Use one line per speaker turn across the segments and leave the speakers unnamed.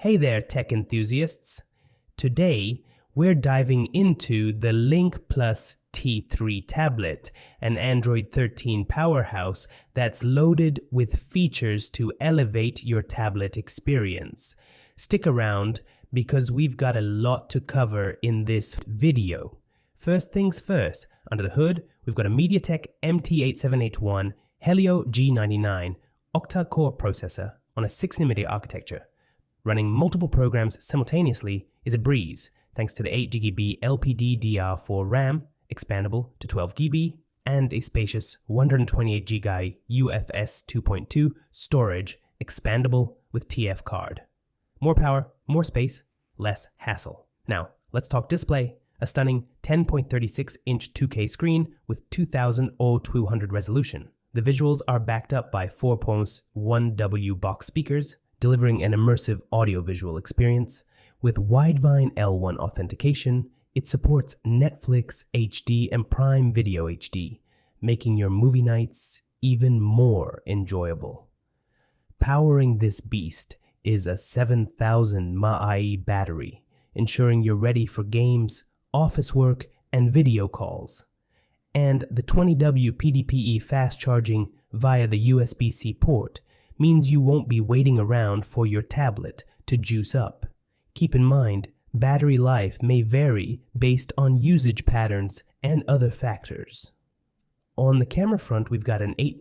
Hey there, tech enthusiasts! Today, we're diving into the LincPlus T3 Tablet, an Android 13 powerhouse that's loaded with features to elevate your tablet experience. Stick around because we've got a lot to cover in this video. First things first, under the hood, we've got a MediaTek MT8781 Helio G99 octa-core processor on a 6nm architecture. Running multiple programs simultaneously is a breeze, thanks to the 8GB LPDDR4 RAM, expandable to 12GB, and a spacious 128GB UFS 2.2 storage, expandable with TF card. More power, more space, less hassle. Now, let's talk display. A stunning 10.36-inch 2K screen with 2000x200 resolution. The visuals are backed up by 4.1W box speakers, delivering an immersive audiovisual experience. With Widevine L1 authentication, it supports Netflix HD and Prime Video HD, making your movie nights even more enjoyable. Powering this beast is a 7000 mAh battery, ensuring you're ready for games, office work, and video calls. And the 20W PDPe fast charging via the USB-C port means you won't be waiting around for your tablet to juice up. Keep in mind, battery life may vary based on usage patterns and other factors. On the camera front, we've got an 8+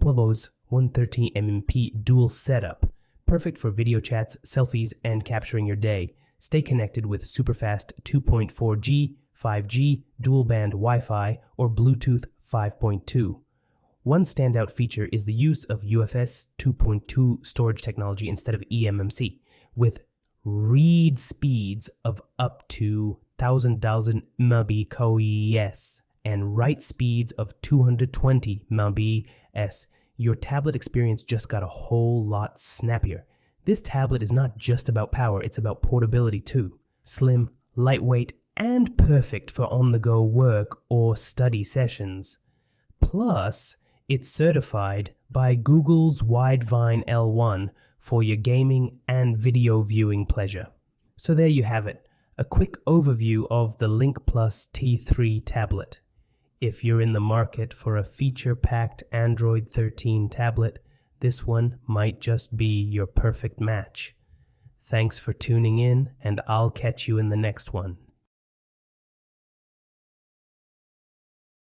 113mm dual setup, perfect for video chats, selfies, and capturing your day. Stay connected with superfast 2.4G, 5G, dual-band Wi-Fi, or Bluetooth 5.2. One standout feature is the use of UFS 2.2 storage technology instead of eMMC, with read speeds of up to 1000 Mbps and write speeds of 220 Mbps. Your tablet experience just got a whole lot snappier. This tablet is not just about power, it's about portability too. Slim, lightweight, and perfect for on-the-go work or study sessions. Plus, it's certified by Google's Widevine L1 for your gaming and video viewing pleasure. So there you have it, a quick overview of the LincPlus T3 tablet. If you're in the market for a feature-packed Android 13 tablet, this one might just be your perfect match. Thanks for tuning in, and I'll catch you in the next one.